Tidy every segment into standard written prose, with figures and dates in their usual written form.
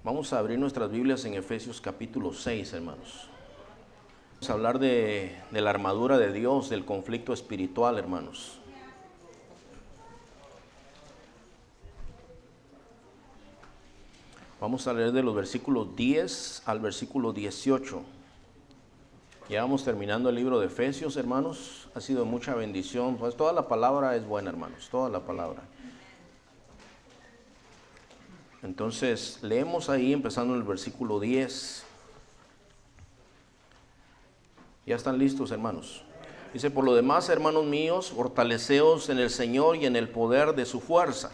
Vamos a abrir nuestras Biblias en Efesios capítulo 6, hermanos. Vamos a hablar de la armadura de Dios, del conflicto espiritual, hermanos. Vamos a leer de los versículos 10 al versículo 18. Ya vamos terminando el libro de Efesios, hermanos. Ha sido mucha bendición. Pues toda la palabra es buena, hermanos. Toda la palabra. Entonces, leemos ahí empezando en el versículo 10. ¿Ya están listos, hermanos? Dice: por lo demás, hermanos míos, fortaleceos en el Señor y en el poder de su fuerza,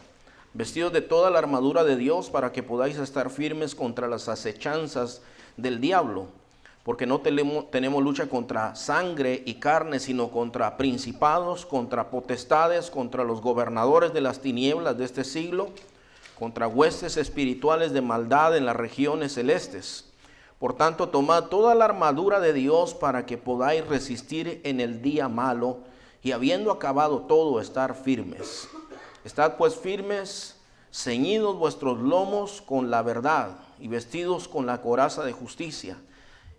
vestidos de toda la armadura de Dios, para que podáis estar firmes contra las acechanzas del diablo. Porque no tenemos lucha contra sangre y carne, sino contra principados, contra potestades, contra los gobernadores de las tinieblas de este siglo, contra huestes espirituales de maldad en las regiones celestes. Por tanto, tomad toda la armadura de Dios para que podáis resistir en el día malo, y habiendo acabado todo, estar firmes. Estad pues firmes, ceñidos vuestros lomos con la verdad, y vestidos con la coraza de justicia,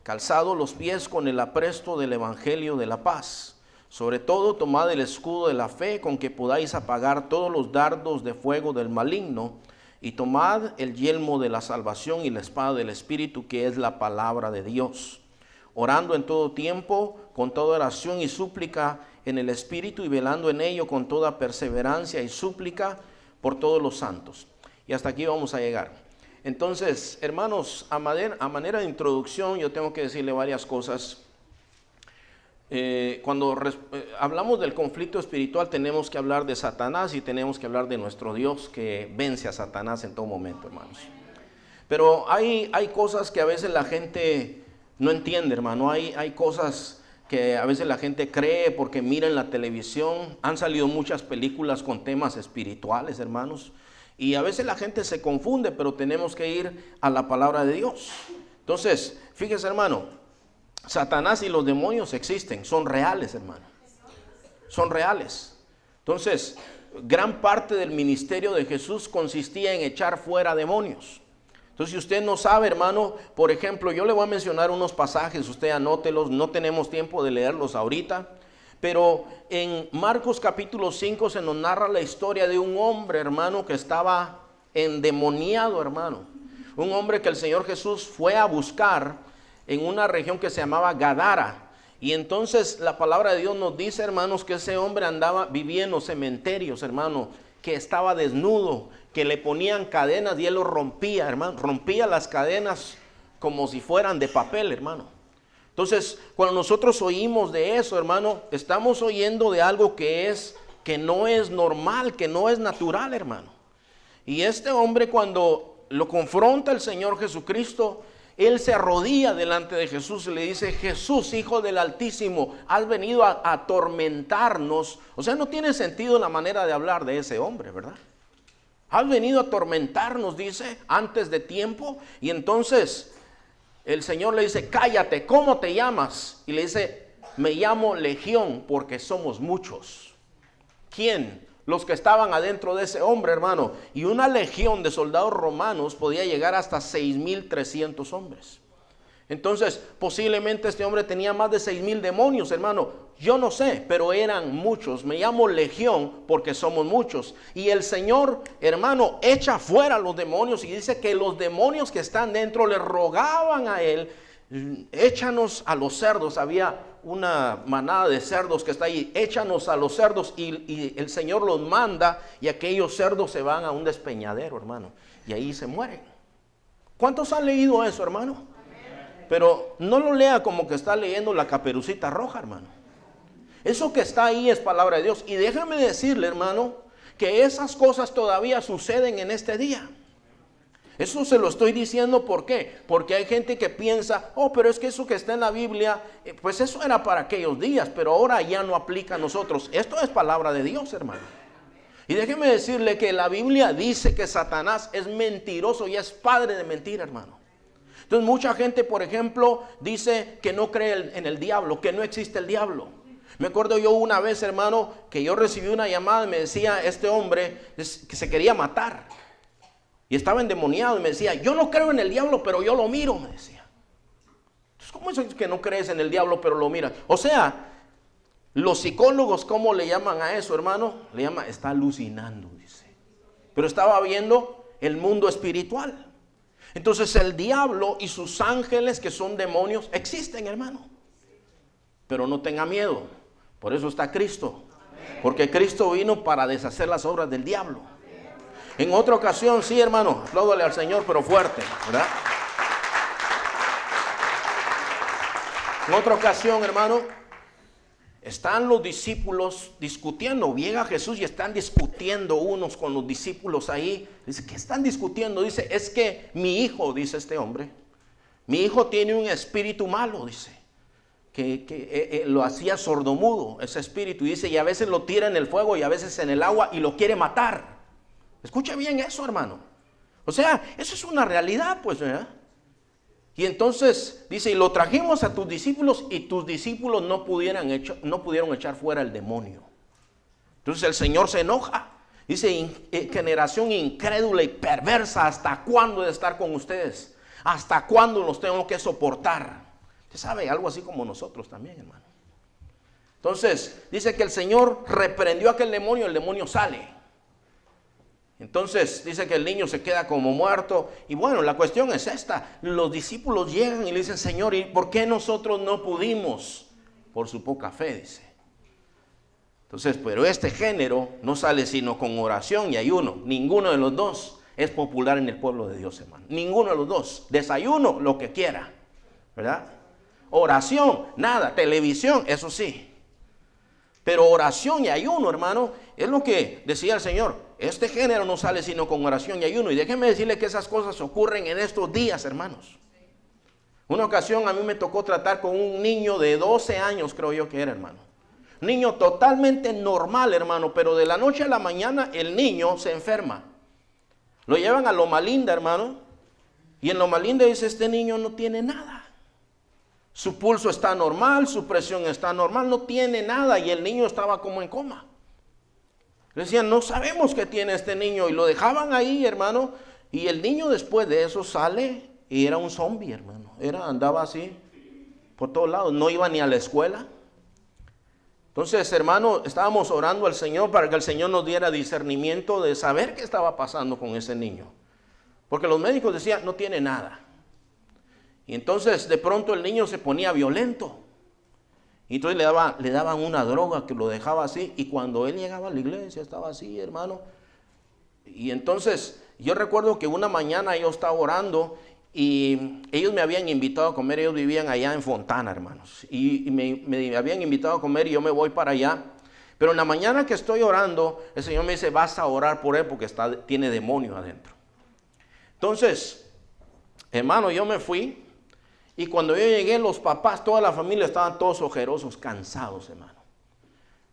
calzados los pies con el apresto del evangelio de la paz. Sobre todo, tomad el escudo de la fe, con que podáis apagar todos los dardos de fuego del maligno, y tomad el yelmo de la salvación y la espada del Espíritu, que es la palabra de Dios, orando en todo tiempo, con toda oración y súplica en el Espíritu, y velando en ello con toda perseverancia y súplica por todos los santos. Y hasta aquí vamos a llegar. Entonces, hermanos, a manera de introducción, yo tengo que decirle varias cosas. Cuando hablamos del conflicto espiritual, tenemos que hablar de Satanás y tenemos que hablar de nuestro Dios, que vence a Satanás en todo momento, hermanos. Pero hay cosas que a veces la gente no entiende, hermano. Hay cosas que a veces la gente cree porque mira en la televisión. Han salido muchas películas con temas espirituales, hermanos, y a veces la gente se confunde, pero tenemos que ir a la palabra de Dios. Entonces, fíjese, hermano, Satanás y los demonios existen, son reales, hermano. Son reales. Entonces, gran parte del ministerio de Jesús consistía en echar fuera demonios. Entonces, si usted no sabe, hermano, por ejemplo, yo le voy a mencionar unos pasajes, usted anótelos, no tenemos tiempo de leerlos ahorita, pero en Marcos capítulo 5 se nos narra la historia de un hombre, hermano, que estaba endemoniado, hermano. Un hombre que el Señor Jesús fue a buscar en una región que se llamaba Gadara. Y entonces la palabra de Dios nos dice, hermanos, que ese hombre vivía en los cementerios, hermano, que estaba desnudo, que le ponían cadenas y él lo rompía, hermano, rompía las cadenas como si fueran de papel, hermano. Entonces, cuando nosotros oímos de eso, hermano, estamos oyendo de algo que no es normal, que no es natural, hermano. Y este hombre, cuando lo confronta el Señor Jesucristo, él se arrodilla delante de Jesús y le dice: Jesús, Hijo del Altísimo, has venido a atormentarnos. O sea, no tiene sentido la manera de hablar de ese hombre, ¿verdad? Has venido a atormentarnos, dice, antes de tiempo. Y entonces el Señor le dice: cállate, ¿cómo te llamas? Y le dice: me llamo Legión, porque somos muchos. ¿Quién? Los que estaban adentro de ese hombre, hermano. Y una legión de soldados romanos podía llegar hasta 6,300 hombres. Entonces, posiblemente este hombre tenía más de 6,000 demonios, hermano. Yo no sé, pero eran muchos. Me llamo Legión porque somos muchos. Y el Señor, hermano, echa fuera a los demonios y dice que los demonios que están dentro le rogaban a él: échanos a los cerdos. Había una manada de cerdos que está ahí, échanos a los cerdos, y el Señor los manda, y aquellos cerdos se van a un despeñadero, hermano, y ahí se mueren. ¿Cuántos han leído eso, hermano? Pero no lo lea como que está leyendo la Caperucita Roja, hermano. Eso que está ahí es palabra de Dios. Y déjame decirle, hermano, que esas cosas todavía suceden en este día. Eso se lo estoy diciendo, ¿por qué? Porque hay gente que piensa: oh, pero es que eso que está en la Biblia, pues eso era para aquellos días, pero ahora ya no aplica a nosotros. Esto es palabra de Dios, hermano. Y déjeme decirle que la Biblia dice que Satanás es mentiroso y es padre de mentira, hermano. Entonces mucha gente, por ejemplo, dice que no cree en el diablo, que no existe el diablo. Me acuerdo yo una vez, hermano, que yo recibí una llamada y me decía este hombre que se quería matar. Y estaba endemoniado y me decía, yo no creo en el diablo, pero yo lo miro, me decía. Entonces, ¿cómo es que no crees en el diablo, pero lo miras? O sea, los psicólogos, ¿cómo le llaman a eso, hermano? Le llaman, está alucinando, dice. Pero estaba viendo el mundo espiritual. Entonces el diablo y sus ángeles, que son demonios, existen, hermano. Pero no tenga miedo. Por eso está Cristo. Porque Cristo vino para deshacer las obras del diablo. En otra ocasión, sí, hermano, apláudale al Señor, pero fuerte, ¿verdad? En otra ocasión, hermano, están los discípulos discutiendo. Llega Jesús y están discutiendo unos con los discípulos ahí. Dice, ¿qué están discutiendo? Dice, es que mi hijo, dice este hombre, mi hijo tiene un espíritu malo, dice, que lo hacía sordomudo, ese espíritu. Y dice, y a veces lo tira en el fuego y a veces en el agua y lo quiere matar. Escucha bien eso, hermano. O sea, eso es una realidad, pues, ¿verdad? Y entonces dice, y lo trajimos a tus discípulos y tus discípulos no pudieron echar fuera el demonio. Entonces el Señor se enoja. Dice, generación incrédula y perversa, ¿hasta cuándo he de estar con ustedes? ¿Hasta cuándo los tengo que soportar? Usted sabe, algo así como nosotros también, hermano. Entonces dice que el Señor reprendió a aquel demonio, el demonio sale. Entonces dice que el niño se queda como muerto. Y bueno, la cuestión es esta. Los discípulos llegan y le dicen, Señor, ¿y por qué nosotros no pudimos? Por su poca fe, dice. Entonces, pero este género no sale sino con oración y ayuno. Ninguno de los dos es popular en el pueblo de Dios, hermano. Ninguno de los dos. Desayuno, lo que quiera, ¿verdad? Oración, nada. Televisión, eso sí. Pero oración y ayuno, hermano, es lo que decía el Señor. Este género no sale sino con oración y ayuno. Y déjenme decirle que esas cosas ocurren en estos días, hermanos. Una ocasión a mí me tocó tratar con un niño de 12 años, creo yo que era, hermano. Niño totalmente normal, hermano, pero de la noche a la mañana el niño se enferma. Lo llevan a Loma Linda, hermano. Y en Loma Linda dice, este niño no tiene nada. Su pulso está normal, su presión está normal, no tiene nada. Y el niño estaba como en coma. Le decían, no sabemos qué tiene este niño. Y lo dejaban ahí, hermano. Y el niño después de eso sale y era un zombie, hermano. Andaba así por todos lados. No iba ni a la escuela. Entonces, hermano, estábamos orando al Señor para que el Señor nos diera discernimiento de saber qué estaba pasando con ese niño. Porque los médicos decían, no tiene nada. Y entonces de pronto el niño se ponía violento. Y entonces le daban una droga que lo dejaba así. Y cuando él llegaba a la iglesia estaba así, hermano. Y entonces yo recuerdo que una mañana yo estaba orando y ellos me habían invitado a comer. Ellos vivían allá en Fontana, hermanos. Y me habían invitado a comer y yo me voy para allá. Pero en la mañana que estoy orando, el Señor me dice, vas a orar por él porque tiene demonio adentro. Entonces, hermano, yo me fui. Y cuando yo llegué, los papás, toda la familia estaban todos ojerosos, cansados, hermano.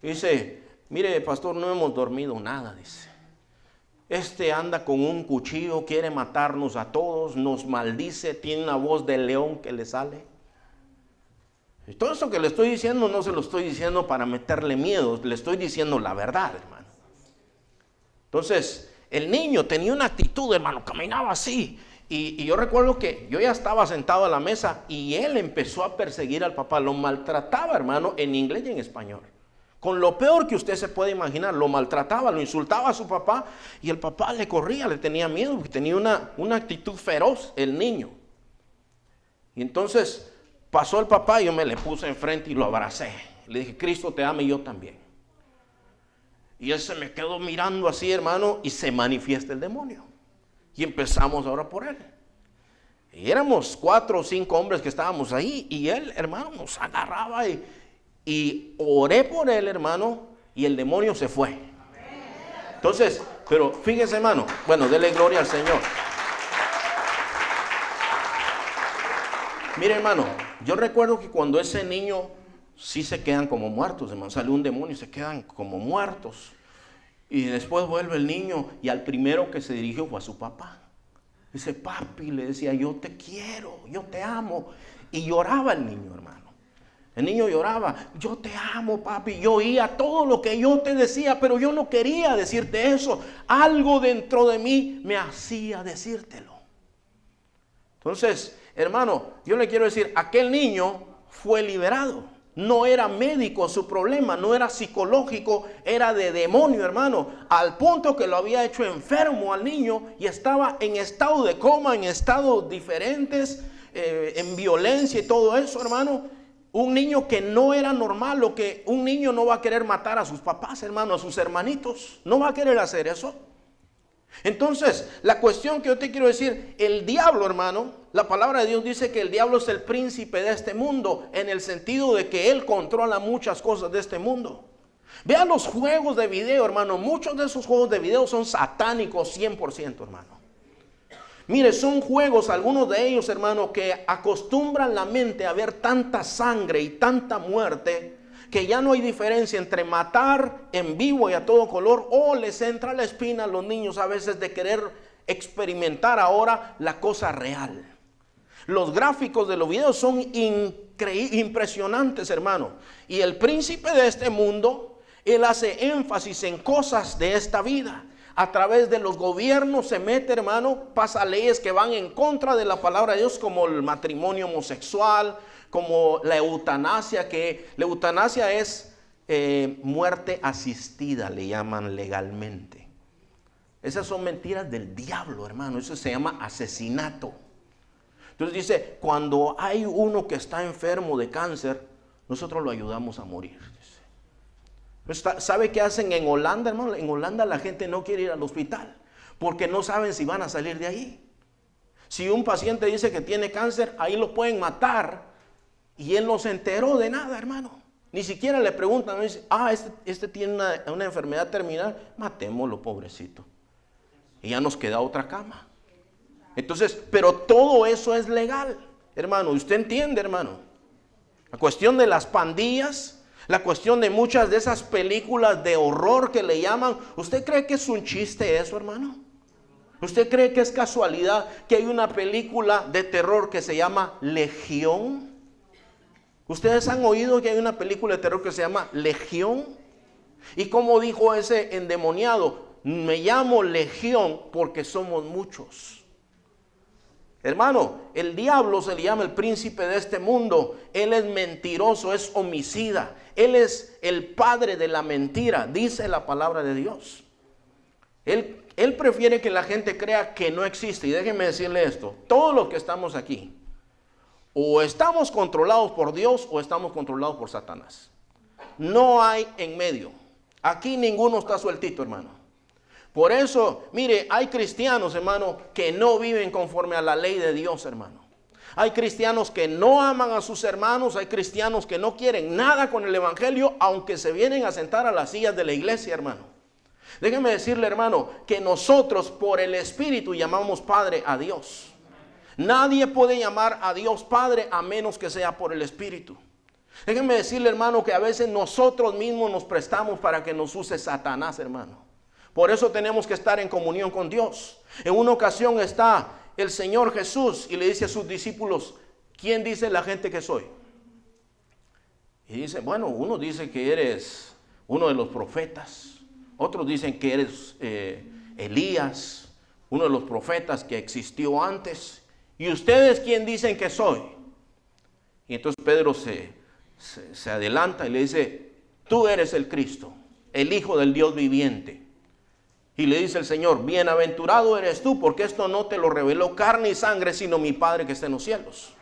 Y dice, mire, pastor, no hemos dormido nada, dice. Este anda con un cuchillo, quiere matarnos a todos, nos maldice, tiene una voz de león que le sale. Y todo eso que le estoy diciendo no se lo estoy diciendo para meterle miedo, le estoy diciendo la verdad, hermano. Entonces, el niño tenía una actitud, hermano, caminaba así. Y yo recuerdo que yo ya estaba sentado a la mesa y él empezó a perseguir al papá. Lo maltrataba, hermano, en inglés y en español. Con lo peor que usted se puede imaginar. Lo maltrataba, lo insultaba a su papá. Y el papá le corría, le tenía miedo porque tenía una actitud feroz el niño. Y entonces pasó el papá y yo me le puse enfrente y lo abracé. Le dije, Cristo te ama y yo también. Y él se me quedó mirando así, hermano, y se manifiesta el demonio. Y empezamos a orar por él. Y éramos 4 o 5 hombres que estábamos ahí. Y él, hermano, nos agarraba y oré por él, hermano. Y el demonio se fue. Entonces, pero fíjese, hermano. Bueno, dele gloria al Señor. Mire, hermano, yo recuerdo que cuando ese niño sí se quedan como muertos, hermano. Sale un demonio y se quedan como muertos. Y después vuelve el niño y al primero que se dirigió fue a su papá. Dice, papi, le decía, yo te quiero, yo te amo. Y lloraba el niño, hermano. El niño lloraba, yo te amo, papi. Yo oía todo lo que yo te decía, pero yo no quería decirte eso. Algo dentro de mí me hacía decírtelo. Entonces, hermano, yo le quiero decir, aquel niño fue liberado. No era médico su problema, no era psicológico, era de demonio, hermano. Al punto que lo había hecho enfermo al niño y estaba en estado de coma, en estados diferentes, en violencia y todo eso, hermano. Un niño que no era normal, lo que un niño no va a querer matar a sus papás, hermano, a sus hermanitos. No va a querer hacer eso. Entonces, la cuestión que yo te quiero decir, el diablo, hermano, la palabra de Dios dice que el diablo es el príncipe de este mundo, en el sentido de que él controla muchas cosas de este mundo. Vean los juegos de video, hermano, muchos de esos juegos de video son satánicos 100%, hermano. Mire, son juegos, algunos de ellos, hermano, que acostumbran la mente a ver tanta sangre y tanta muerte, que ya no hay diferencia entre matar en vivo y a todo color, o les entra la espina a los niños a veces de querer experimentar ahora la cosa real. Los gráficos de los videos son impresionantes, hermano. Y el príncipe de este mundo, él hace énfasis en cosas de esta vida. A través de los gobiernos se mete, hermano, pasa leyes que van en contra de la palabra de Dios, como el matrimonio homosexual, como la eutanasia, que la eutanasia es muerte asistida, le llaman legalmente. Esas son mentiras del diablo, hermano. Eso se llama asesinato. Entonces dice, cuando hay uno que está enfermo de cáncer, nosotros lo ayudamos a morir. ¿Sabe qué hacen en Holanda, hermano? En Holanda la gente no quiere ir al hospital porque no saben si van a salir de ahí. Si un paciente dice que tiene cáncer, ahí lo pueden matar y él no se enteró de nada, hermano. Ni siquiera le preguntan, no dice, este tiene una enfermedad terminal, matémoslo, pobrecito. Y ya nos queda otra cama. Entonces, pero todo eso es legal, hermano. ¿Usted entiende, hermano? La cuestión de las pandillas, la cuestión de muchas de esas películas de horror que le llaman. ¿Usted cree que es un chiste eso, hermano? ¿Usted cree que es casualidad que hay una película de terror que se llama Legión? ¿Ustedes han oído que hay una película de terror que se llama Legión? ¿Y cómo dijo ese endemoniado? Me llamo Legión porque somos muchos. Hermano, el diablo se le llama el príncipe de este mundo. Él es mentiroso, es homicida. Él es el padre de la mentira, dice la palabra de Dios. Él prefiere que la gente crea que no existe. Y déjenme decirle esto, todos los que estamos aquí, o estamos controlados por Dios o estamos controlados por Satanás. No hay en medio. Aquí ninguno está sueltito, hermano. Por eso, mire, hay cristianos, hermano, que no viven conforme a la ley de Dios, hermano. Hay cristianos que no aman a sus hermanos, hay cristianos que no quieren nada con el evangelio, aunque se vienen a sentar a las sillas de la iglesia, hermano. Déjeme decirle, hermano, que nosotros por el Espíritu llamamos Padre a Dios. Nadie puede llamar a Dios Padre a menos que sea por el Espíritu. Déjeme decirle, hermano, que a veces nosotros mismos nos prestamos para que nos use Satanás, hermano. Por eso tenemos que estar en comunión con Dios. En una ocasión está el Señor Jesús y le dice a sus discípulos, ¿quién dice la gente que soy? Y dice, bueno, uno dice que eres uno de los profetas. Otros dicen que eres Elías, uno de los profetas que existió antes. ¿Y ustedes quién dicen que soy? Y entonces Pedro se adelanta y le dice, tú eres el Cristo, el Hijo del Dios viviente. Y le dice el Señor, bienaventurado eres tú, porque esto no te lo reveló carne y sangre, sino mi Padre que está en los cielos.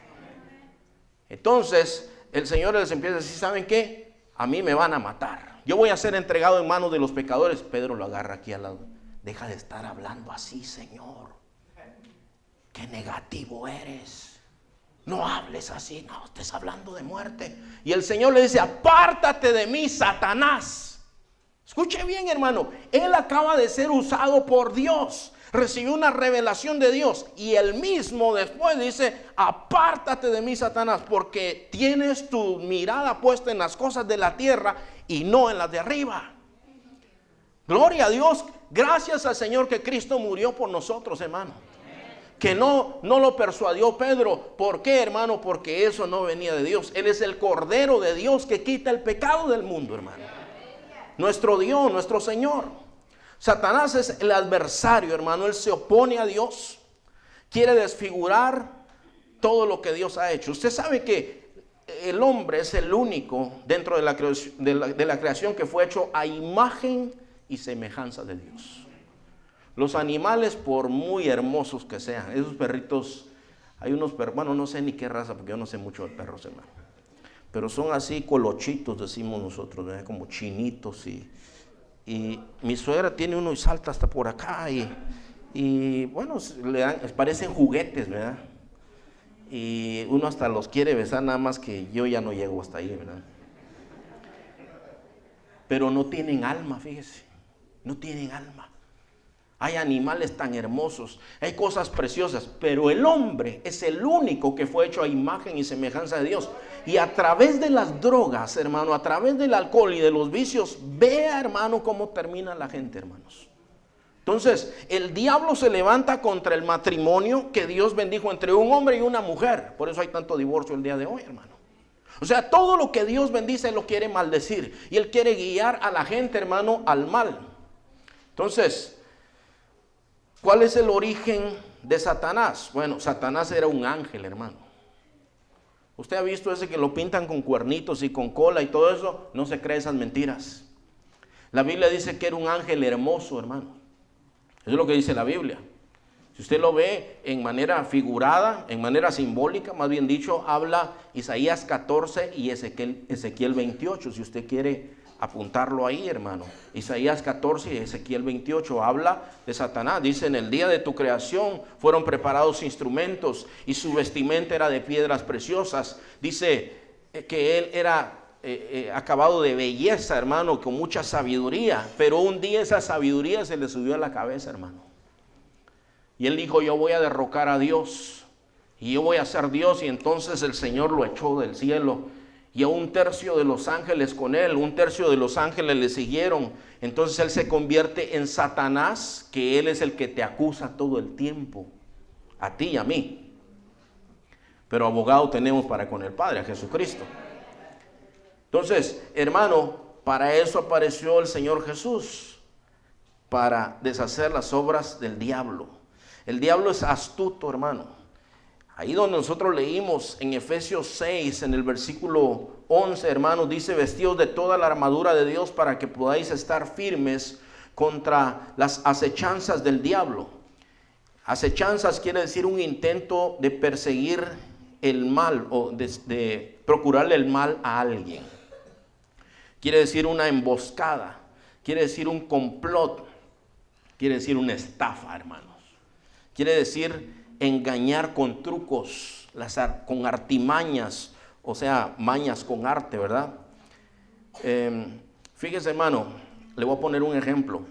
Entonces, el Señor les empieza a decir, ¿saben qué? A mí me van a matar. Yo voy a ser entregado en manos de los pecadores. Pedro lo agarra aquí al lado. Deja de estar hablando así, Señor. Qué negativo eres. No hables así, no estés hablando de muerte. Y el Señor le dice, apártate de mí, Satanás. Escuche bien, hermano, él acaba de ser usado por Dios, recibió una revelación de Dios y él mismo después dice, apártate de mí, Satanás, porque tienes tu mirada puesta en las cosas de la tierra y no en las de arriba. Gloria a Dios, gracias al Señor que Cristo murió por nosotros, hermano. que no lo persuadió Pedro. ¿Por qué, hermano? Porque eso no venía de Dios. Él es el Cordero de Dios que quita el pecado del mundo, hermano. Nuestro Dios, nuestro Señor. Satanás es el adversario, hermano. Él se opone a Dios. Quiere desfigurar todo lo que Dios ha hecho. Usted sabe que el hombre es el único dentro de la creación que fue hecho a imagen y semejanza de Dios. Los animales, por muy hermosos que sean, esos perritos, hay unos perros, bueno, no sé ni qué raza, porque yo no sé mucho de perros, hermano, pero son así colochitos, decimos nosotros, ¿verdad? Como chinitos, y mi suegra tiene uno y salta hasta por acá, y bueno, parecen juguetes, ¿verdad? Y uno hasta los quiere besar, nada más que yo ya no llego hasta ahí, ¿verdad? Pero no tienen alma, fíjese, no tienen alma. Hay animales tan hermosos, hay cosas preciosas, pero el hombre es el único que fue hecho a imagen y semejanza de Dios. Y a través de las drogas, hermano, a través del alcohol y de los vicios, vea, hermano, cómo termina la gente, hermanos. Entonces, el diablo se levanta contra el matrimonio que Dios bendijo entre un hombre y una mujer. Por eso hay tanto divorcio el día de hoy, hermano. O sea, todo lo que Dios bendice, Él lo quiere maldecir. Y Él quiere guiar a la gente, hermano, al mal. Entonces, ¿cuál es el origen de Satanás? Bueno, Satanás era un ángel, hermano. Usted ha visto ese que lo pintan con cuernitos y con cola y todo eso. No se cree esas mentiras. La Biblia dice que era un ángel hermoso, hermano. Eso es lo que dice la Biblia. Si usted lo ve en manera figurada, en manera simbólica, más bien dicho, habla Isaías 14 y Ezequiel 28, si usted quiere apuntarlo ahí, hermano. Isaías 14 y Ezequiel 28 habla de Satanás. Dice, en el día de tu creación fueron preparados instrumentos y su vestimenta era de piedras preciosas. Dice que él era acabado de belleza, hermano, con mucha sabiduría. Pero un día esa sabiduría se le subió a la cabeza, hermano. Y él dijo, yo voy a derrocar a Dios y yo voy a ser Dios. Y entonces el Señor lo echó del cielo. Y a un tercio de los ángeles con él, un tercio de los ángeles le siguieron. Entonces él se convierte en Satanás, que él es el que te acusa todo el tiempo, a ti y a mí. Pero abogado tenemos para con el Padre, a Jesucristo. Entonces, hermano, para eso apareció el Señor Jesús, para deshacer las obras del diablo. El diablo es astuto, hermano. Ahí donde nosotros leímos en Efesios 6, en el versículo 11, hermanos, dice, vestidos de toda la armadura de Dios para que podáis estar firmes contra las acechanzas del diablo. Acechanzas quiere decir un intento de perseguir el mal o de procurarle el mal a alguien. Quiere decir una emboscada, quiere decir un complot, quiere decir una estafa, hermanos. Quiere decir engañar con trucos, con artimañas, o sea, mañas con arte, ¿verdad? Fíjese, hermano, le voy a poner un ejemplo.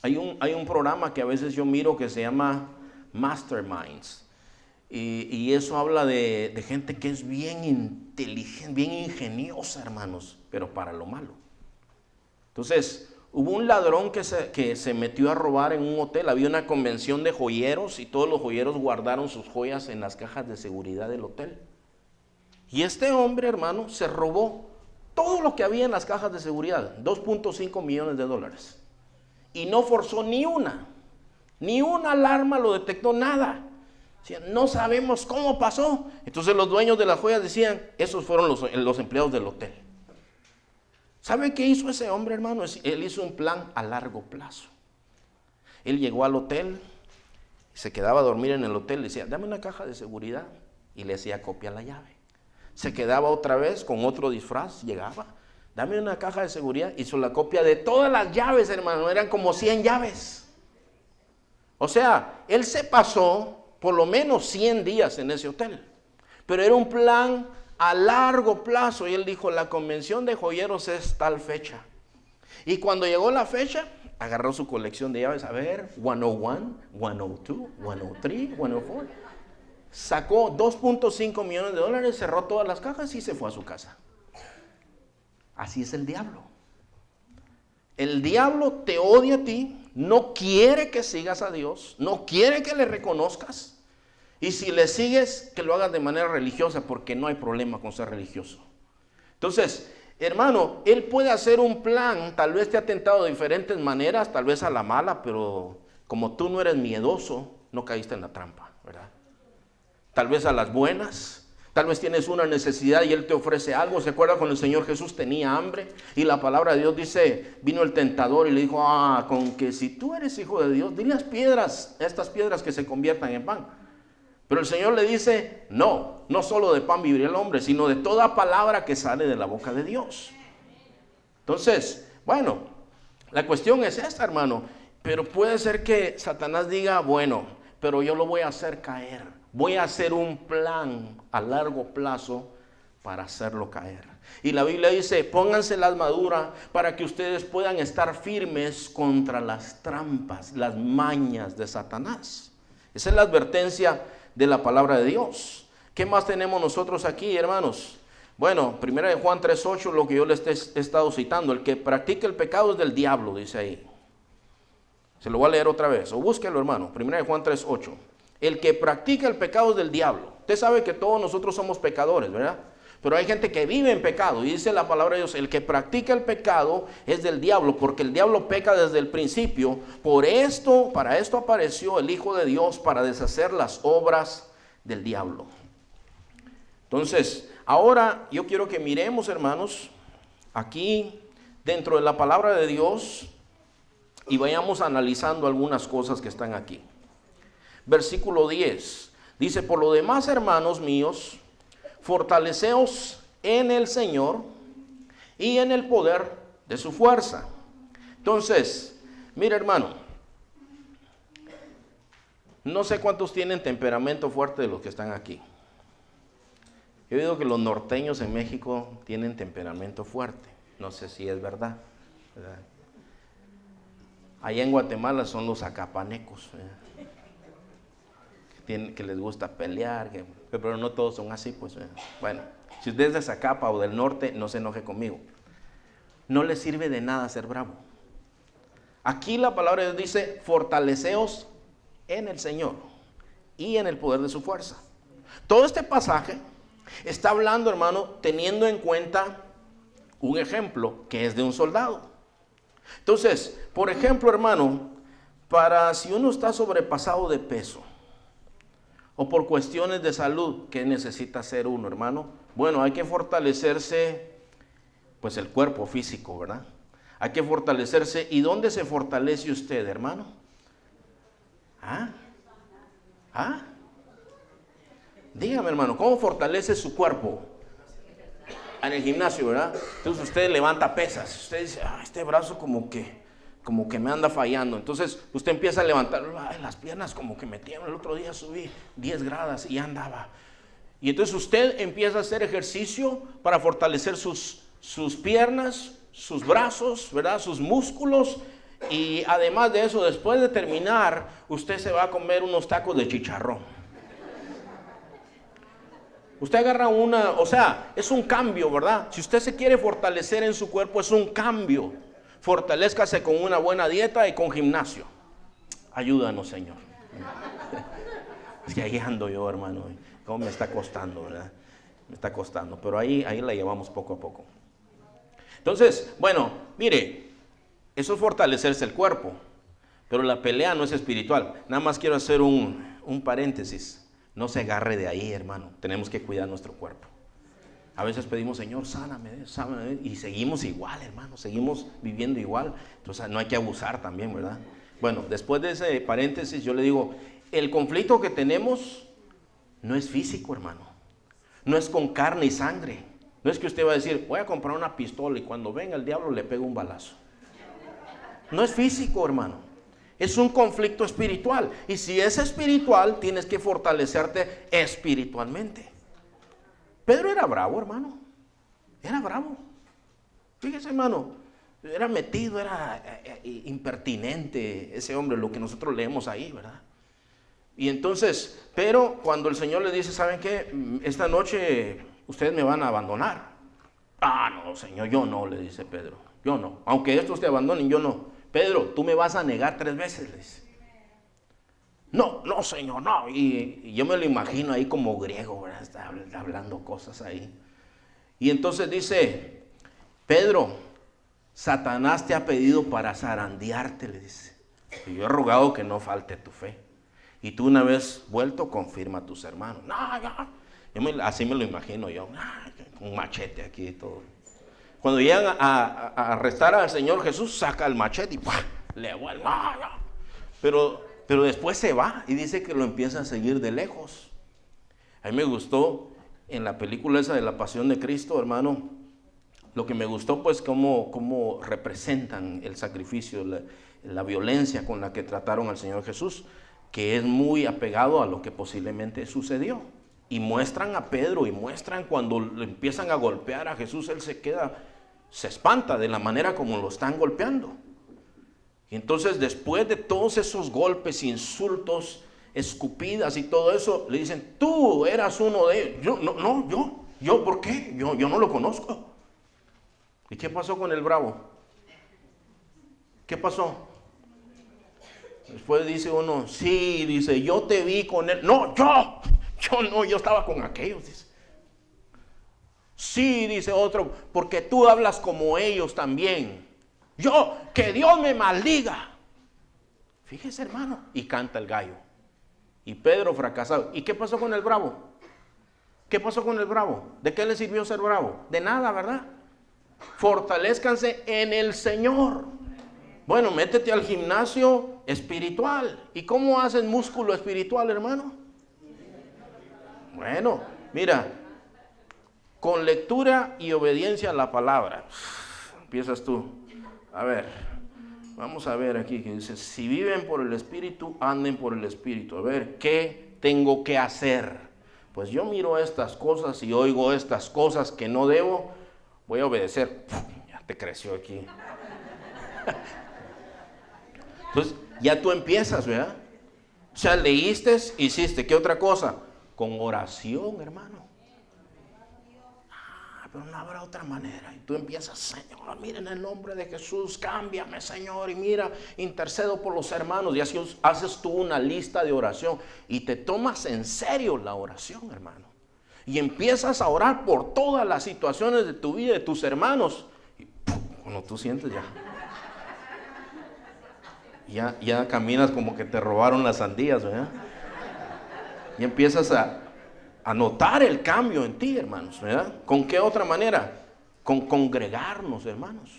Hay un programa que a veces yo miro que se llama Masterminds. Y eso habla de gente que es bien inteligente, bien ingeniosa, hermanos, pero para lo malo. Entonces, hubo un ladrón que se metió a robar en un hotel. Había una convención de joyeros y todos los joyeros guardaron sus joyas en las cajas de seguridad del hotel. Y este hombre, hermano, se robó todo lo que había en las cajas de seguridad, $2.5 millones. Y no forzó ni una alarma lo detectó, nada. No sabemos cómo pasó. Entonces los dueños de las joyas decían, esos fueron los empleados del hotel. ¿Sabe qué hizo ese hombre, hermano? Él hizo un plan a largo plazo. Él llegó al hotel, se quedaba a dormir en el hotel, le decía, dame una caja de seguridad, y le hacía copia a la llave. Se quedaba otra vez con otro disfraz, llegaba, dame una caja de seguridad, hizo la copia de todas las llaves, hermano, eran como 100 llaves. O sea, él se pasó por lo menos 100 días en ese hotel, pero era un plan a largo plazo. Y él dijo, la convención de joyeros es tal fecha. Y cuando llegó la fecha, agarró su colección de llaves, a ver, 101, 102, 103, 104. Sacó $2.5 millones, cerró todas las cajas y se fue a su casa. Así es el diablo. El diablo te odia a ti, no quiere que sigas a Dios, no quiere que le reconozcas. Y si le sigues, que lo hagas de manera religiosa, porque no hay problema con ser religioso. Entonces, hermano, él puede hacer un plan, tal vez te ha tentado de diferentes maneras, tal vez a la mala, pero como tú no eres miedoso, no caíste en la trampa, ¿verdad? Tal vez a las buenas, tal vez tienes una necesidad y él te ofrece algo. ¿Se acuerda cuando el Señor Jesús tenía hambre? Y la palabra de Dios dice, vino el tentador y le dijo, con que si tú eres hijo de Dios, dile a las piedras, estas piedras que se conviertan en pan. Pero el Señor le dice, no solo de pan vivirá el hombre, sino de toda palabra que sale de la boca de Dios. Entonces, bueno, la cuestión es esta, hermano. Pero puede ser que Satanás diga, bueno, pero yo lo voy a hacer caer. Voy a hacer un plan a largo plazo para hacerlo caer. Y la Biblia dice, pónganse la armadura para que ustedes puedan estar firmes contra las trampas, las mañas de Satanás. Esa es la advertencia de la palabra de Dios. ¿Qué más tenemos nosotros aquí, hermanos? Bueno, 1 Juan 3:8, lo que yo les he estado citando. El que practica el pecado es del diablo, dice ahí. Se lo voy a leer otra vez, o búsquelo, hermano. 1 Juan 3:8. El que practica el pecado es del diablo. Usted sabe que todos nosotros somos pecadores, ¿verdad? Pero hay gente que vive en pecado. Y dice la palabra de Dios, el que practica el pecado es del diablo, porque el diablo peca desde el principio. Para esto apareció el Hijo de Dios, para deshacer las obras del diablo. Entonces, ahora yo quiero que miremos, hermanos, aquí dentro de la palabra de Dios, y vayamos analizando algunas cosas que están aquí. Versículo 10. Dice, por lo demás, hermanos míos, fortaleceos en el Señor y en el poder de su fuerza. Entonces, mira, hermano, no sé cuántos tienen temperamento fuerte de los que están aquí. Yo digo que los norteños en México tienen temperamento fuerte. No sé si es verdad, ¿verdad? Allá en Guatemala son los acapanecos, que les gusta pelear, pero no todos son así, pues. Bueno, si usted es de Zacapa o del norte, no se enoje conmigo. No le sirve de nada ser bravo. Aquí la palabra de Dios dice, fortaleceos en el Señor y en el poder de su fuerza. Todo este pasaje está hablando, hermano, teniendo en cuenta un ejemplo que es de un soldado. Entonces, por ejemplo, hermano, si uno está sobrepasado de peso o por cuestiones de salud, ¿qué necesita hacer uno, hermano? Bueno, hay que fortalecerse, pues el cuerpo físico, ¿verdad? Hay que fortalecerse. ¿Y dónde se fortalece usted, hermano? Dígame, hermano, ¿cómo fortalece su cuerpo? En el gimnasio, ¿verdad? Entonces usted levanta pesas. Usted dice, este brazo como que me anda fallando. Entonces usted empieza a levantar, las piernas como que me tiemblan. El otro día subí 10 gradas y ya andaba. Y entonces usted empieza a hacer ejercicio para fortalecer sus piernas, sus brazos, ¿verdad? Sus músculos. Y además de eso, después de terminar, usted se va a comer unos tacos de chicharrón. Usted agarra es un cambio, ¿verdad? Si usted se quiere fortalecer en su cuerpo, es un cambio. Fortalézcase con una buena dieta y con gimnasio. Ayúdanos, Señor. Es que ahí ando yo, hermano. ¿Cómo me está costando, verdad? Me está costando, pero ahí la llevamos poco a poco. Entonces, bueno, mire, eso es fortalecerse el cuerpo, pero la pelea no es espiritual. Nada más quiero hacer un paréntesis. No se agarre de ahí, hermano. Tenemos que cuidar nuestro cuerpo. A veces pedimos, Señor, sáname, y seguimos igual, hermano. Seguimos viviendo igual. Entonces no hay que abusar también, ¿verdad? Bueno, después de ese paréntesis, yo le digo, el conflicto que tenemos no es físico, hermano. No es con carne y sangre. No es que usted va a decir, voy a comprar una pistola y cuando venga el diablo le pego un balazo. No es físico, hermano. Es un conflicto espiritual. Y si es espiritual, tienes que fortalecerte espiritualmente. Pedro era bravo, hermano. Era bravo. Fíjese, hermano. Era metido, era impertinente ese hombre, lo que nosotros leemos ahí, ¿verdad? Y entonces, pero cuando el Señor le dice, ¿saben qué? Esta noche ustedes me van a abandonar. No, Señor, yo no, le dice Pedro. Yo no. Aunque estos te abandonen, yo no. Pedro, tú me vas a negar 3 veces, le dice. No, no, Señor, no. Y yo me lo imagino ahí como griego, ¿verdad? Está hablando cosas ahí. Y entonces dice, Pedro, Satanás te ha pedido para zarandearte, le dice. Y yo he rogado que no falte tu fe. Y tú una vez vuelto, confirma a tus hermanos. No, no. Así me lo imagino yo. Un machete aquí y todo. Cuando llegan a arrestar al Señor Jesús, saca el machete y ¡pah! Le vuelve. No, no. Pero después se va y dice que lo empieza a seguir de lejos. A mí me gustó en la película esa de la Pasión de Cristo, hermano. Lo que me gustó pues cómo representan el sacrificio, la violencia con la que trataron al Señor Jesús, que es muy apegado a lo que posiblemente sucedió. Y muestran a Pedro y muestran cuando le empiezan a golpear a Jesús, él se espanta de la manera como lo están golpeando. Y entonces después de todos esos golpes, insultos, escupidas y todo eso, le dicen, tú eras uno de ellos. Yo, ¿por qué? Yo no lo conozco. ¿Y qué pasó con el bravo? ¿Qué pasó? Después dice uno, sí, dice, yo te vi con él. No, yo estaba con aquellos, dice. Sí, dice otro, porque tú hablas como ellos también. Que Dios me maldiga. Fíjese, hermano. Y canta el gallo. Y Pedro fracasado. ¿Y qué pasó con el bravo? ¿Qué pasó con el bravo? ¿De qué le sirvió ser bravo? De nada, ¿verdad? Fortalezcanse en el Señor. Bueno, métete al gimnasio espiritual. ¿Y cómo hacen músculo espiritual, hermano? Bueno, mira, con lectura y obediencia a la palabra. Empiezas tú. A ver, vamos a ver aquí que dice, si viven por el Espíritu, anden por el Espíritu. A ver, ¿qué tengo que hacer? Pues yo miro estas cosas y oigo estas cosas que no debo, voy a obedecer. Ya te creció aquí. Entonces, ya tú empiezas, ¿verdad? O sea, leíste, hiciste, ¿qué otra cosa? Con oración, hermano. Pero no habrá otra manera. Y tú empiezas, Señor, mira en el nombre de Jesús, cámbiame, Señor, y mira, intercedo por los hermanos. Y así haces tú una lista de oración y te tomas en serio la oración, hermano. Y empiezas a orar por todas las situaciones de tu vida, de tus hermanos. Y cuando tú sientes ya caminas como que te robaron las sandías, ¿verdad? Y empiezas a notar el cambio en ti, hermanos, ¿verdad? ¿Con qué otra manera? Con congregarnos, hermanos.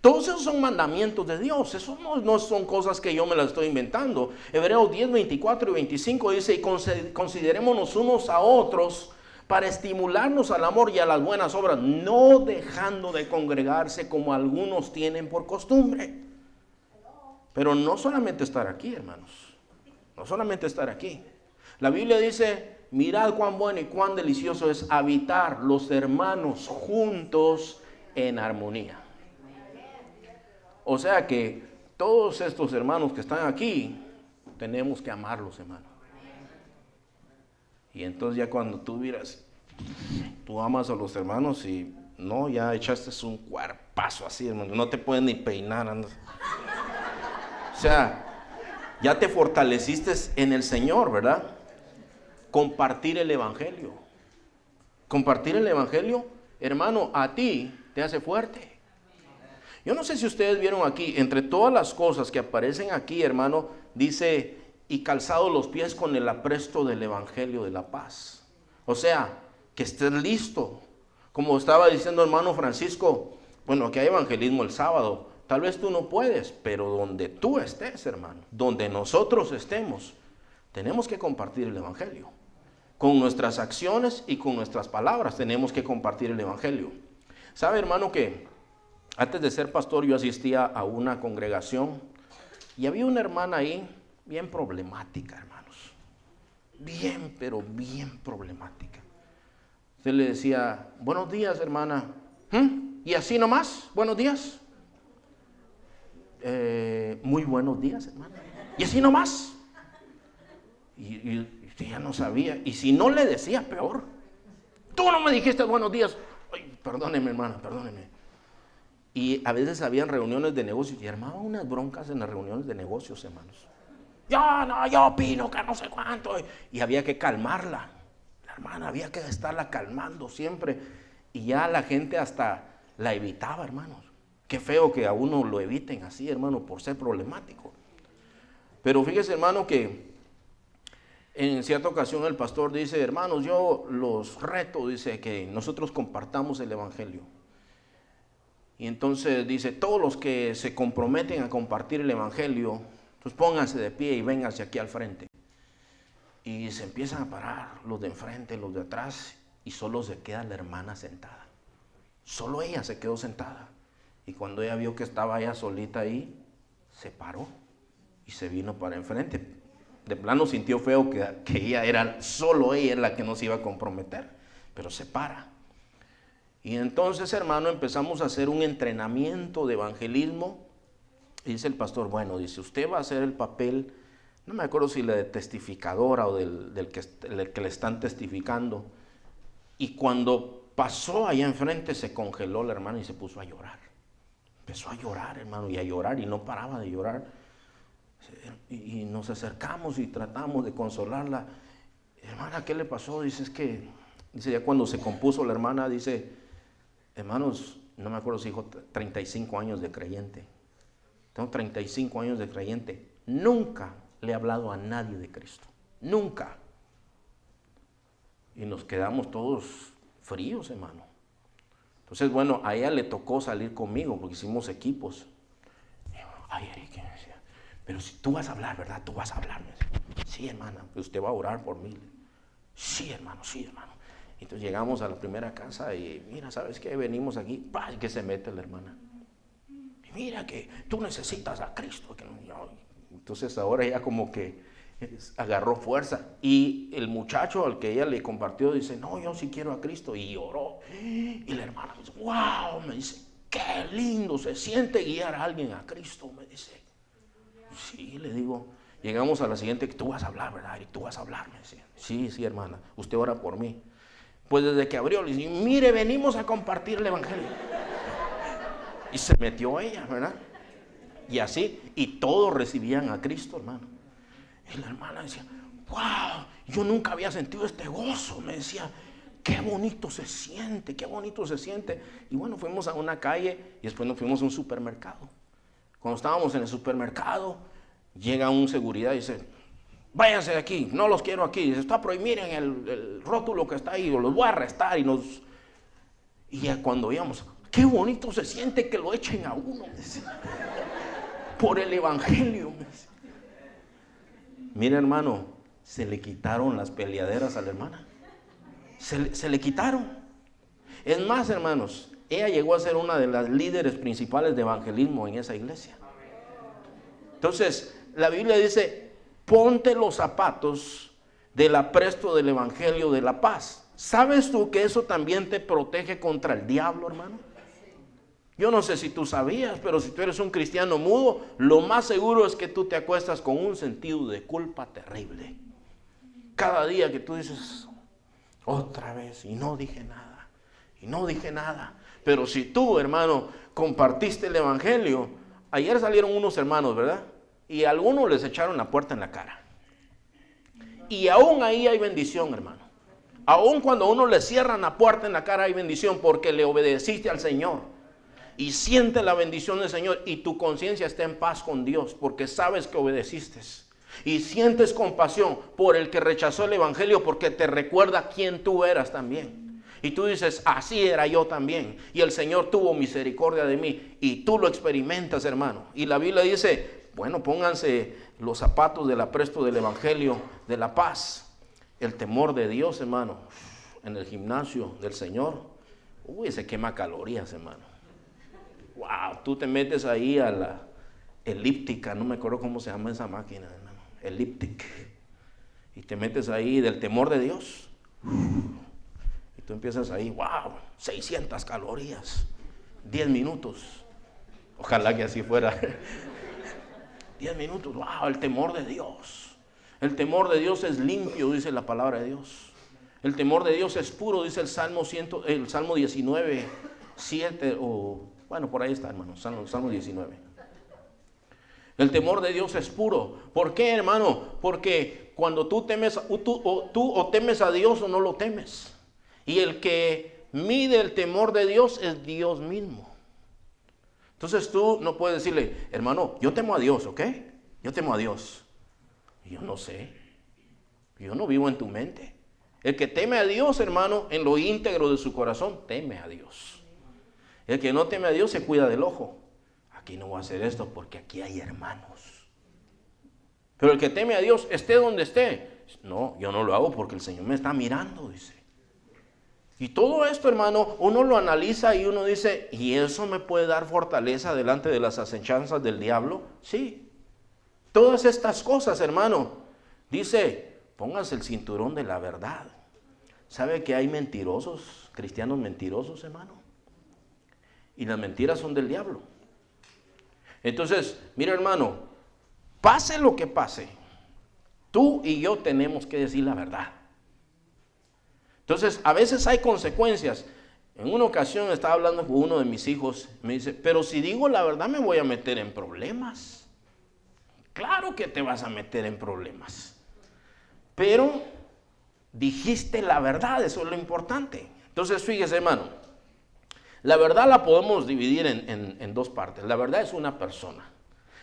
Todos esos son mandamientos de Dios. Esos no son cosas que yo me las estoy inventando. Hebreos 10, 24 y 25 dice, y considerémonos unos a otros para estimularnos al amor y a las buenas obras, no dejando de congregarse como algunos tienen por costumbre. Pero no solamente estar aquí, hermanos. No solamente estar aquí. La Biblia dice, mirad cuán bueno y cuán delicioso es habitar los hermanos juntos en armonía. O sea que todos estos hermanos que están aquí, tenemos que amarlos, hermano. Y entonces ya cuando tú miras, tú amas a los hermanos y no, ya echaste un cuerpazo así, hermano. No te pueden ni peinar. Andas. O sea, ya te fortaleciste en el Señor, ¿verdad? Compartir el evangelio. Compartir el evangelio, hermano, a ti te hace fuerte. Yo no sé si ustedes vieron aquí, entre todas las cosas que aparecen aquí, hermano, dice, y calzados los pies con el apresto del evangelio de la paz. O sea, que estés listo. Como estaba diciendo hermano Francisco, bueno, aquí hay evangelismo el sábado. Tal vez tú no puedes, pero donde tú estés, hermano, donde nosotros estemos, tenemos que compartir el evangelio. Con nuestras acciones y con nuestras palabras tenemos que compartir el evangelio. ¿Sabe, hermano, que antes de ser pastor yo asistía a una congregación y había una hermana ahí bien problemática, hermanos? Bien, pero bien problemática. Usted le decía, buenos días, hermana. ¿Y así nomás? ¿Buenos días? Muy buenos días, hermana. ¿Y así nomás? Y ya no sabía. Y si no le decía, peor. Tú no me dijiste buenos días. Ay, perdóneme, hermana, perdóneme. Y a veces habían reuniones de negocios y armaban unas broncas en las reuniones de negocios, hermanos. Yo opino que no sé cuánto. Y había que calmarla. La hermana había que estarla calmando siempre. Y ya la gente hasta la evitaba, hermanos. Qué feo que a uno lo eviten así, hermano, por ser problemático. Pero fíjese, hermano, que en cierta ocasión el pastor dice, hermanos, yo los reto, dice, que nosotros compartamos el evangelio. Y entonces dice, todos los que se comprometen a compartir el evangelio, pues pónganse de pie y vénganse aquí al frente. Y se empiezan a parar los de enfrente, los de atrás, y solo se queda la hermana sentada. Solo ella se quedó sentada. Y cuando ella vio que estaba ella solita ahí, se paró y se vino para enfrente. De plano sintió feo que ella era, solo ella la que nos iba a comprometer, pero se para. Y entonces, hermano, empezamos a hacer un entrenamiento de evangelismo. Y dice el pastor, bueno, dice, usted va a hacer el papel, no me acuerdo si la de testificadora o del que le están testificando. Y cuando pasó allá enfrente, se congeló la hermana y se puso a llorar. Empezó a llorar, hermano, y a llorar, y no paraba de llorar. Y nos acercamos y tratamos de consolarla. Hermana, ¿qué le pasó? Dice, dice, ya cuando se compuso la hermana, dice, hermanos, no me acuerdo si dijo 35 años de creyente. Tengo 35 años de creyente. Nunca le he hablado a nadie de Cristo. Nunca. Y nos quedamos todos fríos, hermano. Entonces, bueno, a ella le tocó salir conmigo porque hicimos equipos. Ay, Eric, pero si tú vas a hablar, ¿verdad? Tú vas a hablar. Sí, hermana, usted va a orar por mí. Sí, hermano, sí, hermano. Entonces llegamos a la primera casa y mira, ¿sabes qué? Venimos aquí, ¡pah! Que se mete la hermana. Y mira que tú necesitas a Cristo. Entonces ahora ella como que agarró fuerza. Y el muchacho al que ella le compartió dice, no, yo sí quiero a Cristo. Y oró. Y la hermana dice, wow, me dice, qué lindo se siente guiar a alguien a Cristo, me dice. Sí, le digo, llegamos a la siguiente, tú vas a hablar, ¿verdad? Y tú vas a hablar, me decía. Sí, sí, hermana, usted ora por mí. Pues desde que abrió, le dije, mire, venimos a compartir el evangelio. Y se metió ella, ¿verdad? Y así, y todos recibían a Cristo, hermano. Y la hermana decía, wow, yo nunca había sentido este gozo, me decía, qué bonito se siente, qué bonito se siente. Y bueno, fuimos a una calle y después nos fuimos a un supermercado. Cuando estábamos en el supermercado, llega un seguridad y dice, váyanse de aquí, no los quiero aquí. Dice, está prohibido, miren el rótulo que está ahí, los voy a arrestar. Y ya cuando íbamos, qué bonito se siente que lo echen a uno, me decía, por el evangelio, me decía. Mira, hermano, se le quitaron las peleaderas a la hermana. Se le quitaron. Es más, hermanos, ella llegó a ser una de las líderes principales de evangelismo en esa iglesia. Entonces, la Biblia dice, ponte los zapatos del apresto del evangelio de la paz. ¿Sabes tú que eso también te protege contra el diablo, hermano? Yo no sé si tú sabías, pero si tú eres un cristiano mudo, lo más seguro es que tú te acuestas con un sentido de culpa terrible. Cada día que tú dices, otra vez, y no dije nada, y no dije nada. Pero si tú, hermano, compartiste el evangelio, ayer salieron unos hermanos, ¿verdad? Y a algunos les echaron la puerta en la cara. Y aún ahí hay bendición, hermano. Aún cuando a uno le cierran la puerta en la cara hay bendición porque le obedeciste al Señor. Y siente la bendición del Señor y tu conciencia está en paz con Dios porque sabes que obedeciste. Y sientes compasión por el que rechazó el evangelio porque te recuerda quién tú eras también. Y tú dices, así era yo también. Y el Señor tuvo misericordia de mí. Y tú lo experimentas, hermano. Y la Biblia dice, bueno, pónganse los zapatos del apresto del evangelio de la paz. El temor de Dios, hermano. En el gimnasio del Señor. Uy, se quema calorías, hermano. Wow, tú te metes ahí a la elíptica. No me acuerdo cómo se llama esa máquina, hermano. Elíptica. Y te metes ahí del temor de Dios. Tú empiezas ahí, wow, 600 calorías, 10 minutos. Ojalá que así fuera. 10 minutos, wow, el temor de Dios. El temor de Dios es limpio, dice la palabra de Dios. El temor de Dios es puro, dice el Salmo 19, 7 o Bueno, por ahí está, hermano, Salmo 19. El temor de Dios es puro. ¿Por qué, hermano? Porque cuando tú temes, tú o temes a Dios o no lo temes. Y el que mide el temor de Dios es Dios mismo. Entonces tú no puedes decirle, hermano, yo temo a Dios, ¿ok? Yo temo a Dios. Yo no sé. Yo no vivo en tu mente. El que teme a Dios, hermano, en lo íntegro de su corazón, teme a Dios. El que no teme a Dios se cuida del ojo. Aquí no voy a hacer esto porque aquí hay hermanos. Pero el que teme a Dios, esté donde esté. No, yo no lo hago porque el Señor me está mirando, dice. Y todo esto, hermano, uno lo analiza y uno dice, ¿y eso me puede dar fortaleza delante de las acechanzas del diablo? Sí. Todas estas cosas, hermano, dice, póngase el cinturón de la verdad. ¿Sabe que hay mentirosos, cristianos mentirosos, hermano? Y las mentiras son del diablo. Entonces, mira, hermano, pase lo que pase, tú y yo tenemos que decir la verdad. Entonces, a veces hay consecuencias. En una ocasión estaba hablando con uno de mis hijos, me dice, pero si digo la verdad me voy a meter en problemas. Claro que te vas a meter en problemas. Pero dijiste la verdad, eso es lo importante. Entonces, fíjese, hermano, la verdad la podemos dividir en dos partes. La verdad es una persona.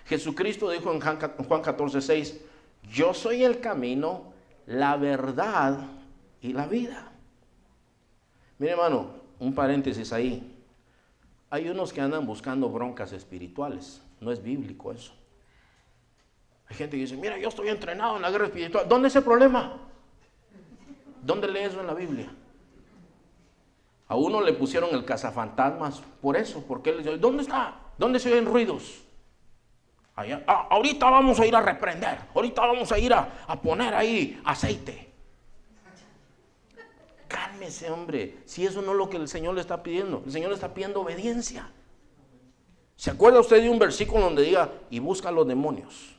Jesucristo dijo en Juan 14:6, yo soy el camino, la verdad y la vida. Mire, hermano, un paréntesis ahí. Hay unos que andan buscando broncas espirituales. No es bíblico eso. Hay gente que dice, mira, yo estoy entrenado en la guerra espiritual. ¿Dónde es el problema? ¿Dónde lee eso en la Biblia? A uno le pusieron el cazafantasmas por eso, porque él dice, ¿dónde está? ¿Dónde se oyen ruidos? Allá. Ahorita vamos a ir a reprender, ahorita vamos a ir a poner ahí aceite. Cálmese, hombre, si eso no es lo que el Señor le está pidiendo. El Señor le está pidiendo obediencia. ¿Se acuerda usted de un versículo donde diga, y busca a los demonios?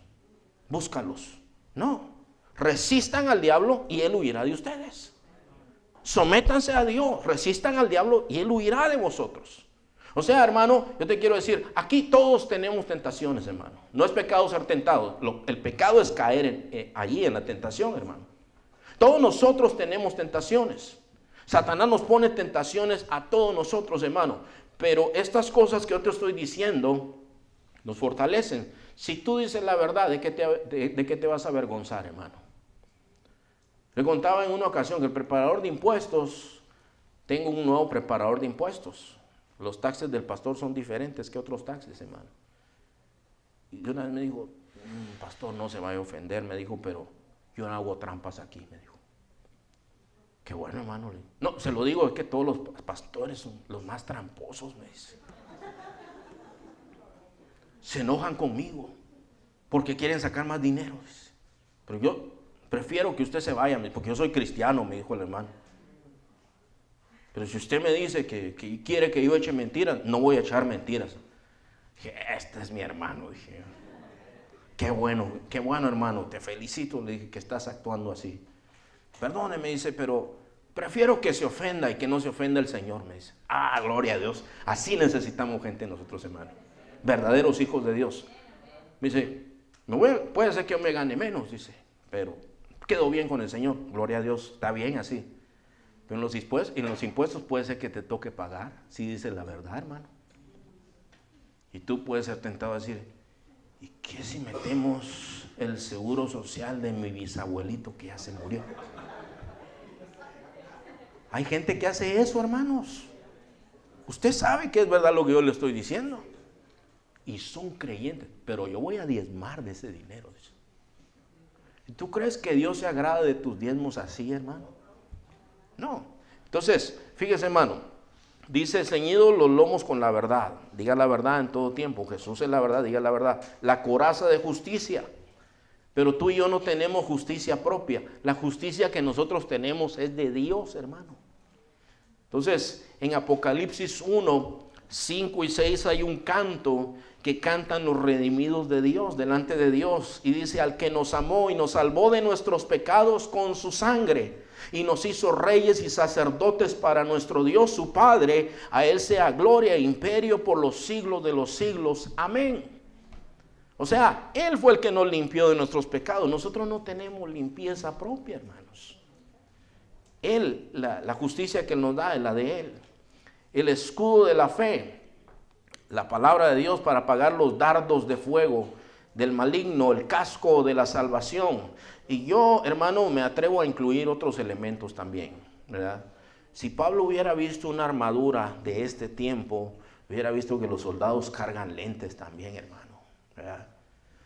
Búscalos. No, resistan al diablo y él huirá de ustedes. Sométanse a Dios, resistan al diablo y él huirá de vosotros. O sea, hermano, yo te quiero decir, aquí todos tenemos tentaciones, hermano. No es pecado ser tentado, el pecado es caer allí en la tentación, hermano. Todos nosotros tenemos tentaciones. Satanás nos pone tentaciones a todos nosotros, hermano. Pero estas cosas que yo te estoy diciendo nos fortalecen. Si tú dices la verdad, ¿de qué te vas a avergonzar, hermano? Le contaba en una ocasión que el preparador de impuestos, tengo un nuevo preparador de impuestos. Los taxes del pastor son diferentes que otros taxes, hermano. Y una vez me dijo, pastor, no se vaya a ofender, me dijo, pero yo no hago trampas aquí, me dijo. Qué bueno, hermano. No, se lo digo, es que todos los pastores son los más tramposos, me dice. Se enojan conmigo porque quieren sacar más dinero, dice. Pero yo prefiero que usted se vaya, porque yo soy cristiano, me dijo el hermano. Pero si usted me dice que quiere que yo eche mentiras, no voy a echar mentiras. Dije, este es mi hermano, dije. Qué bueno, hermano, te felicito, le dije, que estás actuando así. Perdóneme, dice, pero prefiero que se ofenda y que no se ofenda el Señor, me dice. Gloria a Dios. Así necesitamos gente nosotros, hermano. Verdaderos hijos de Dios. Me dice, puede ser que yo me gane menos, dice, pero quedo bien con el Señor. Gloria a Dios, está bien así. Pero en los impuestos puede ser que te toque pagar, si dices la verdad, hermano. Y tú puedes ser tentado a decir, ¿y qué si metemos el seguro social de mi bisabuelito que ya se murió? Hay gente que hace eso, hermanos. Usted sabe que es verdad lo que yo le estoy diciendo. Y son creyentes, pero yo voy a diezmar de ese dinero. ¿Y tú crees que Dios se agrada de tus diezmos así, hermano? No. Entonces, fíjese, hermano, dice, ceñidos los lomos con la verdad. Diga la verdad en todo tiempo. Jesús es la verdad, diga la verdad. La coraza de justicia. Pero tú y yo no tenemos justicia propia. La justicia que nosotros tenemos es de Dios, hermano. Entonces, en Apocalipsis 1, 5 y 6 hay un canto que cantan los redimidos de Dios, delante de Dios. Y dice, al que nos amó y nos salvó de nuestros pecados con su sangre, y nos hizo reyes y sacerdotes para nuestro Dios su Padre, a Él sea gloria e imperio por los siglos de los siglos. Amén. O sea, Él fue el que nos limpió de nuestros pecados. Nosotros no tenemos limpieza propia, hermanos. Él, la justicia que Él nos da es la de Él. El escudo de la fe, la palabra de Dios para apagar los dardos de fuego del maligno, el casco de la salvación. Y yo, hermano, me atrevo a incluir otros elementos también, ¿verdad? Si Pablo hubiera visto una armadura de este tiempo, hubiera visto que los soldados cargan lentes también, hermano, ¿verdad?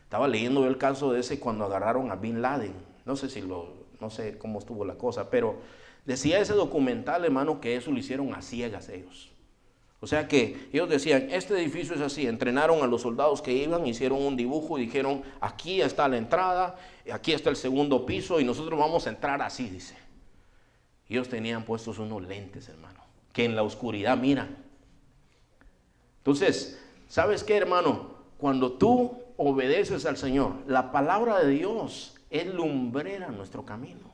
Estaba leyendo el caso de ese cuando agarraron a Bin Laden. No sé cómo estuvo la cosa, pero decía ese documental, hermano, que eso lo hicieron a ciegas ellos. O sea que ellos decían, este edificio es así. Entrenaron a los soldados que iban, hicieron un dibujo y dijeron, aquí está la entrada, aquí está el segundo piso y nosotros vamos a entrar así, dice. Ellos tenían puestos unos lentes, hermano, que en la oscuridad miran. Entonces, ¿sabes qué, hermano? Cuando tú obedeces al Señor, la palabra de Dios es lumbrera en nuestro camino.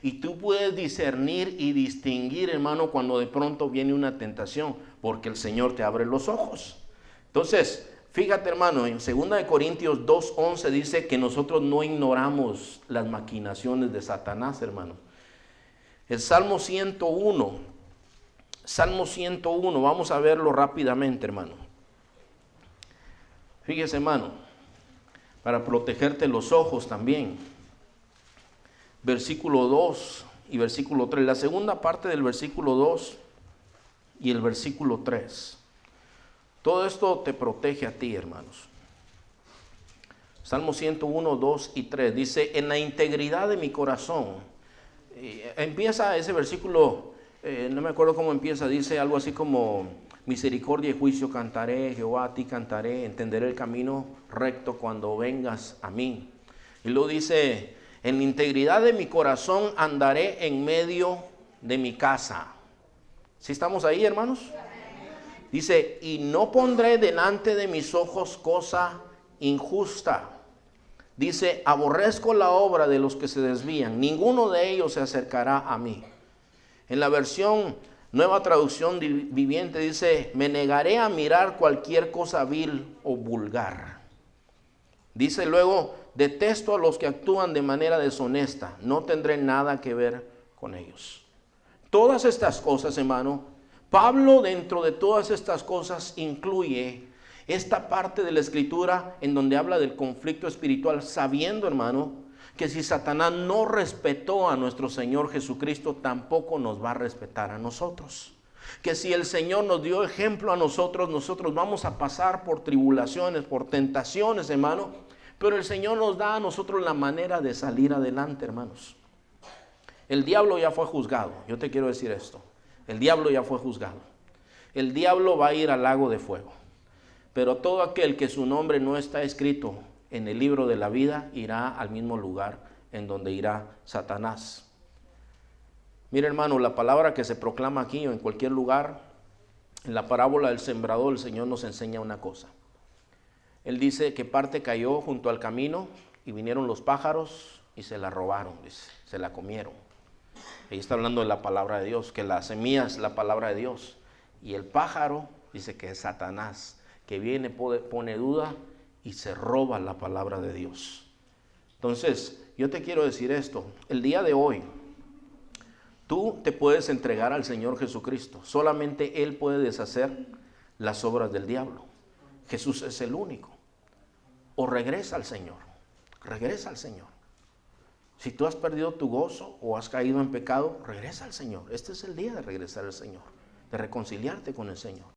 Y tú puedes discernir y distinguir, hermano, cuando de pronto viene una tentación, porque el Señor te abre los ojos. Entonces, fíjate, hermano, en 2 Corintios 2:11 dice que nosotros no ignoramos las maquinaciones de Satanás, hermano. El Salmo 101, vamos a verlo rápidamente, hermano. Fíjese, hermano, para protegerte los ojos también. Versículo 2 y versículo 3, la segunda parte del versículo 2 y el versículo 3. Todo esto te protege a ti, hermanos. Salmo 101, 2 y 3 dice, en la integridad de mi corazón. Empieza ese versículo, no me acuerdo cómo empieza, dice algo así como, misericordia y juicio cantaré, Jehová a ti cantaré, entenderé el camino recto cuando vengas a mí. Y luego dice, en la integridad de mi corazón andaré en medio de mi casa. ¿Sí estamos ahí, hermanos? Dice, y no pondré delante de mis ojos cosa injusta. Dice, aborrezco la obra de los que se desvían. Ninguno de ellos se acercará a mí. En la versión Nueva Traducción Viviente dice, me negaré a mirar cualquier cosa vil o vulgar. Dice luego, detesto a los que actúan de manera deshonesta, no tendré nada que ver con ellos. Todas estas cosas, hermano, Pablo dentro de todas estas cosas incluye esta parte de la Escritura en donde habla del conflicto espiritual, sabiendo, hermano, que si Satanás no respetó a nuestro Señor Jesucristo, tampoco nos va a respetar a nosotros. Que si el Señor nos dio ejemplo a nosotros, nosotros vamos a pasar por tribulaciones, por tentaciones, hermano, pero el Señor nos da a nosotros la manera de salir adelante, hermanos. El diablo ya fue juzgado, yo te quiero decir esto, el diablo ya fue juzgado. El diablo va a ir al lago de fuego, pero todo aquel que su nombre no está escrito en el libro de la vida irá al mismo lugar en donde irá Satanás. Mira, hermano, la palabra que se proclama aquí o en cualquier lugar, en la parábola del sembrador, el Señor nos enseña una cosa. Él dice que parte cayó junto al camino y vinieron los pájaros y se la robaron, dice, se la comieron. Ahí está hablando de la palabra de Dios, que la semilla es la palabra de Dios. Y el pájaro dice que es Satanás, que viene, pone duda y se roba la palabra de Dios. Entonces, yo te quiero decir esto, el día de hoy, tú te puedes entregar al Señor Jesucristo. Solamente Él puede deshacer las obras del diablo. Jesús es el único. O regresa al Señor. Regresa al Señor. Si tú has perdido tu gozo o has caído en pecado, regresa al Señor. Este es el día de regresar al Señor, de reconciliarte con el Señor.